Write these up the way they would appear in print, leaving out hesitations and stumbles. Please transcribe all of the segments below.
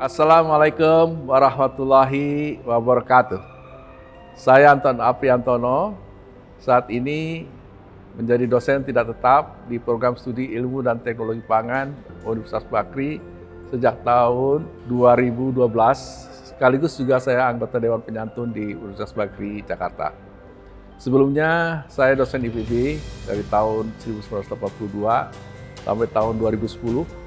Assalamualaikum warahmatullahi wabarakatuh. Saya Anton Apriantono, saat ini menjadi dosen tidak tetap di program studi ilmu dan teknologi pangan Universitas Bakri sejak tahun 2012, sekaligus juga saya anggota Dewan Penyantun di Universitas Bakri, Jakarta. Sebelumnya saya dosen IPB dari tahun 1982 sampai tahun 2010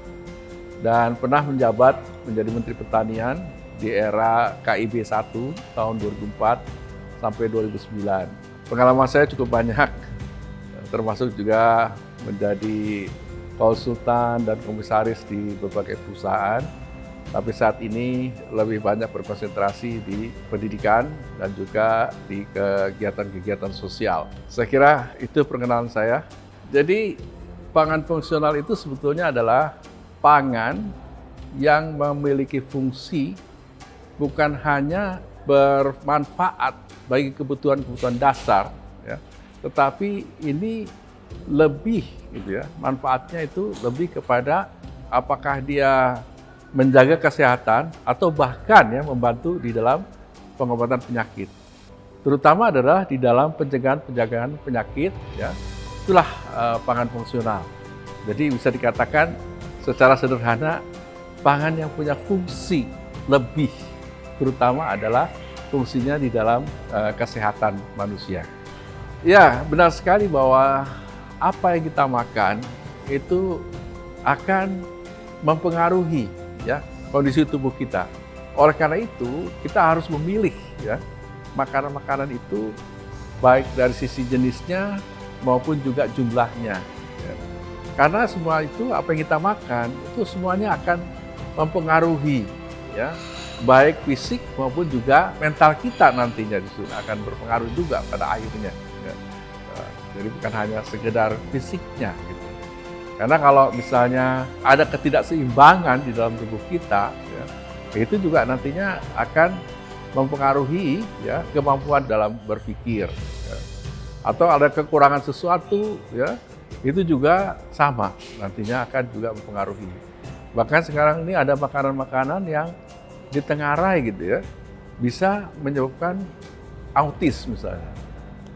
dan pernah menjabat menjadi Menteri Pertanian di era KIB 1 tahun 2004 sampai 2009. Pengalaman saya cukup banyak, termasuk juga menjadi konsultan dan komisaris di berbagai perusahaan. Tapi saat ini lebih banyak berkonsentrasi di pendidikan dan juga di kegiatan-kegiatan sosial. Saya kira itu perkenalan saya. Jadi pangan fungsional itu sebetulnya adalah pangan yang memiliki fungsi bukan hanya bermanfaat bagi kebutuhan-kebutuhan dasar, ya, tetapi ini lebih, gitu ya, manfaatnya itu lebih kepada apakah dia menjaga kesehatan atau bahkan ya membantu di dalam pengobatan penyakit, terutama adalah di dalam pencegahan penyakit, ya, itulah pangan fungsional. Jadi bisa dikatakan secara sederhana pangan yang punya fungsi lebih, terutama adalah fungsinya di dalam kesehatan manusia. Ya, benar sekali bahwa apa yang kita makan itu akan mempengaruhi, ya, kondisi tubuh kita. Oleh karena itu, kita harus memilih, ya, makanan-makanan itu baik dari sisi jenisnya maupun juga jumlahnya. Ya. Karena semua itu apa yang kita makan itu semuanya akan mempengaruhi, ya, baik fisik maupun juga mental kita nantinya justru akan berpengaruh juga pada akhirnya. Ya. Jadi bukan hanya sekedar fisiknya, gitu. Karena kalau misalnya ada ketidakseimbangan di dalam tubuh kita, ya, itu juga nantinya akan mempengaruhi, ya, kemampuan dalam berpikir. Ya. Atau ada kekurangan sesuatu, ya, itu juga sama nantinya akan juga mempengaruhi. Bahkan sekarang ini ada makanan-makanan yang ditengarai, gitu ya, bisa menyebabkan autis misalnya.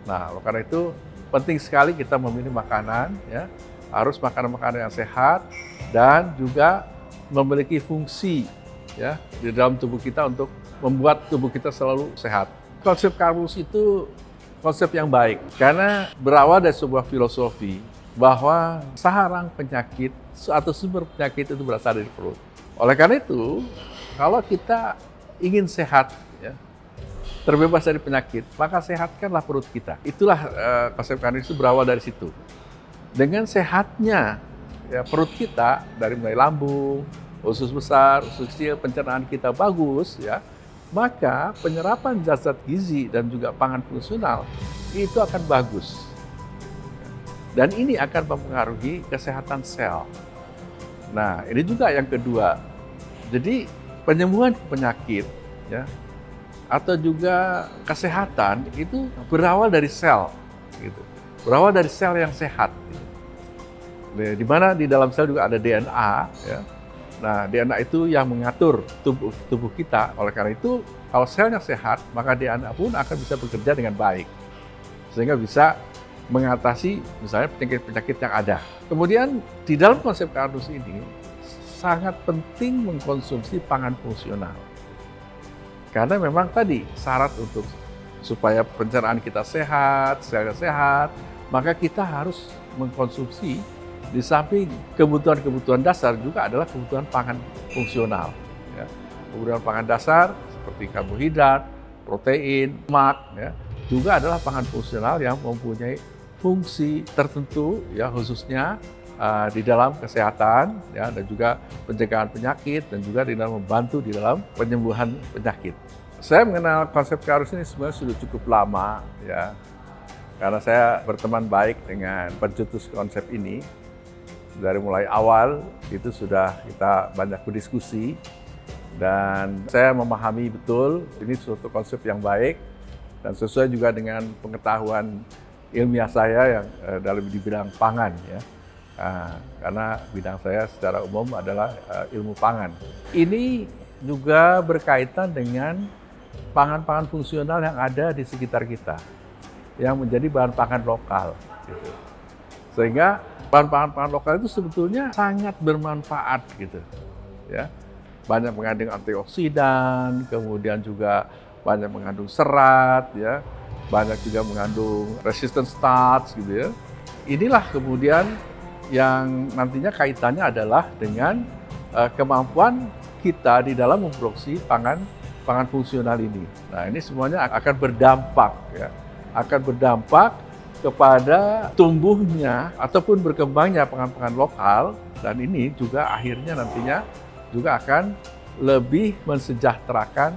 Nah, karena itu penting sekali kita memilih makanan, ya, harus makanan-makanan yang sehat dan juga memiliki fungsi, ya, di dalam tubuh kita untuk membuat tubuh kita selalu sehat. Konsep Karpus itu konsep yang baik karena berawal dari sebuah filosofi bahwa sarang penyakit atau sumber penyakit itu berasal dari perut. Oleh karena itu, kalau kita ingin sehat, ya, terbebas dari penyakit, maka sehatkanlah perut kita. Itulah konsep Karpus itu berawal dari situ. Dengan sehatnya, ya, perut kita dari mulai lambung, usus besar, usus kecil, pencernaan kita bagus, ya, maka penyerapan zat-zat gizi dan juga pangan fungsional itu akan bagus. Dan ini akan mempengaruhi kesehatan sel. Nah, ini juga yang kedua. Jadi penyembuhan penyakit, ya, atau juga kesehatan itu berawal dari sel, gitu. Berawal dari sel yang sehat. Gitu. Di mana di dalam sel juga ada DNA, ya. Nah, DNA itu yang mengatur tubuh kita. Oleh karena itu, kalau selnya sehat, maka DNA pun akan bisa bekerja dengan baik, sehingga bisa mengatasi misalnya penyakit-penyakit yang ada. Kemudian di dalam konsep Karpus ini sangat penting mengkonsumsi pangan fungsional. Karena memang tadi syarat untuk supaya pencernaan kita sehat, selnya sehat, maka kita harus mengkonsumsi di samping kebutuhan-kebutuhan dasar juga adalah kebutuhan pangan fungsional. Ya. Kebutuhan pangan dasar seperti karbohidrat, protein, lemak, ya, juga adalah pangan fungsional yang mempunyai fungsi tertentu, ya, khususnya di dalam kesehatan, ya, dan juga pencegahan penyakit dan juga di dalam membantu di dalam penyembuhan penyakit. Saya mengenal konsep Karpus ini sebenarnya sudah cukup lama, ya, karena saya berteman baik dengan pencetus konsep ini. Dari mulai awal itu sudah kita banyak berdiskusi dan saya memahami betul ini suatu konsep yang baik dan sesuai juga dengan pengetahuan ilmiah saya yang dalam di bidang pangan, ya. Karena bidang saya secara umum adalah ilmu pangan. Ini juga berkaitan dengan pangan-pangan fungsional yang ada di sekitar kita, yang menjadi bahan pangan lokal. Gitu. Sehingga bahan pangan lokal itu sebetulnya sangat bermanfaat, gitu. Ya, banyak mengandung antioksidan, kemudian juga banyak mengandung serat, ya, banyak juga mengandung resistant starch, gitu ya. Inilah kemudian yang nantinya kaitannya adalah dengan kemampuan kita di dalam memproduksi pangan fungsional ini. Nah, ini semuanya akan berdampak, ya, akan berdampak kepada tumbuhnya ataupun berkembangnya pangan-pangan lokal, dan ini juga akhirnya nantinya juga akan lebih mensejahterakan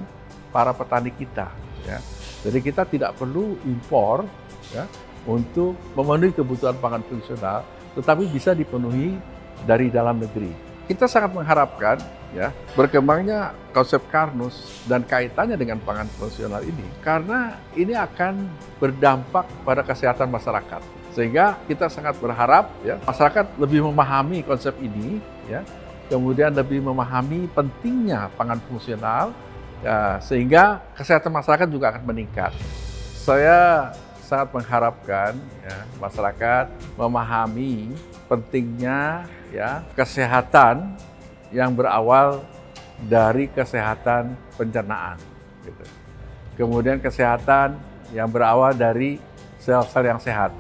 para petani kita. Ya. Jadi kita tidak perlu impor, ya, untuk memenuhi kebutuhan pangan fungsional, tetapi bisa dipenuhi dari dalam negeri. Kita sangat mengharapkan, ya, berkembangnya konsep Karnus dan kaitannya dengan pangan fungsional ini, karena ini akan berdampak pada kesehatan masyarakat. Sehingga kita sangat berharap, ya, masyarakat lebih memahami konsep ini, ya, kemudian lebih memahami pentingnya pangan fungsional, ya, sehingga kesehatan masyarakat juga akan meningkat. Saya sangat mengharapkan, ya, masyarakat memahami pentingnya, ya, kesehatan yang berawal dari kesehatan pencernaan, gitu. Kemudian kesehatan yang berawal dari sel-sel yang sehat.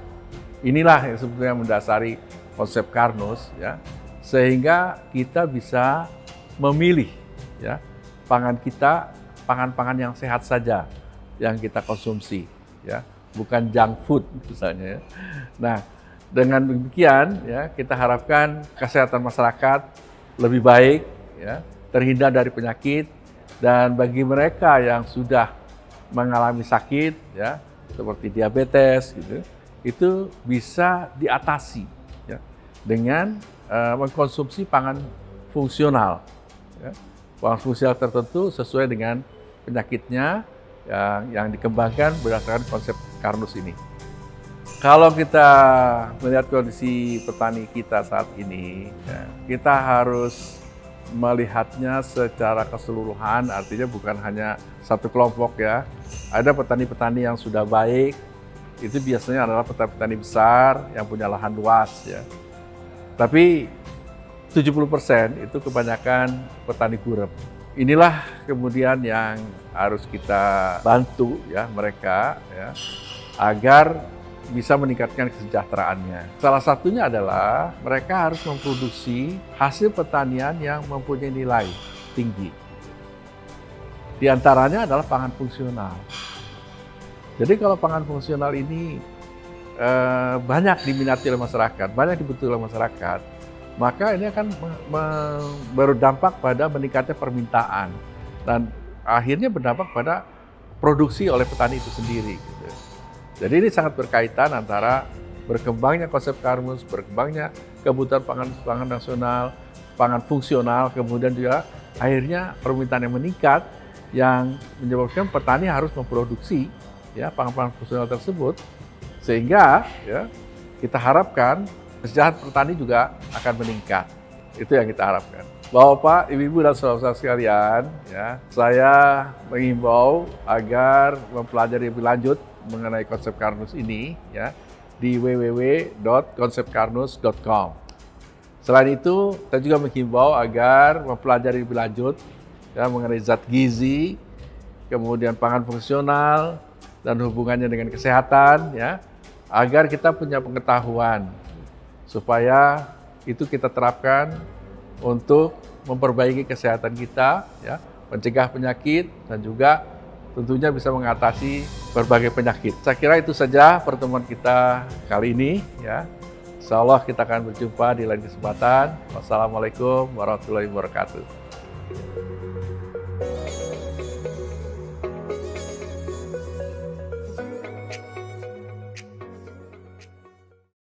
Inilah yang sebetulnya mendasari konsep Karnus, ya, sehingga kita bisa memilih, ya, pangan kita, pangan-pangan yang sehat saja yang kita konsumsi, ya, bukan junk food misalnya. Ya. Nah, dengan demikian, ya, kita harapkan kesehatan masyarakat lebih baik, ya, terhindar dari penyakit, dan bagi mereka yang sudah mengalami sakit, ya, seperti diabetes, gitu, itu bisa diatasi, ya, dengan mengkonsumsi pangan fungsional, ya, pangan fungsional tertentu sesuai dengan penyakitnya yang dikembangkan berdasarkan konsep Karnus ini. Kalau kita melihat kondisi petani kita saat ini, ya, kita harus melihatnya secara keseluruhan, artinya bukan hanya satu kelompok, ya. Ada petani-petani yang sudah baik, itu biasanya adalah petani-petani besar yang punya lahan luas, ya. Tapi 70% itu kebanyakan petani gurem. Inilah kemudian yang harus kita bantu, ya, mereka, ya, agar bisa meningkatkan kesejahteraannya. Salah satunya adalah mereka harus memproduksi hasil pertanian yang mempunyai nilai tinggi. Di antaranya adalah pangan fungsional. Jadi kalau pangan fungsional ini banyak diminati oleh masyarakat, banyak dibutuhkan oleh masyarakat, maka ini akan berdampak pada meningkatnya permintaan dan akhirnya berdampak pada produksi oleh petani itu sendiri. Gitu. Jadi ini sangat berkaitan antara berkembangnya konsep Karnus, berkembangnya kebutuhan pangan nasional, pangan fungsional, kemudian juga akhirnya permintaan yang meningkat yang menyebabkan petani harus memproduksi, ya, pangan-pangan fungsional tersebut, sehingga, ya, kita harapkan kesejahteraan petani juga akan meningkat. Itu yang kita harapkan. Bapak, Ibu, dan saudara-saudara sekalian, ya, saya mengimbau agar mempelajari lebih lanjut mengenai konsep Karnus ini, ya, di www.konsepkarnus.com. Selain itu, saya juga menghimbau agar mempelajari lebih lanjut, ya, mengenai zat gizi, kemudian pangan fungsional, dan hubungannya dengan kesehatan, ya, agar kita punya pengetahuan supaya itu kita terapkan untuk memperbaiki kesehatan kita, ya, mencegah penyakit, dan juga tentunya bisa mengatasi berbagai penyakit. Saya kira itu saja pertemuan kita kali ini, ya. Insya Allah kita akan berjumpa di lain kesempatan. Wassalamualaikum warahmatullahi wabarakatuh.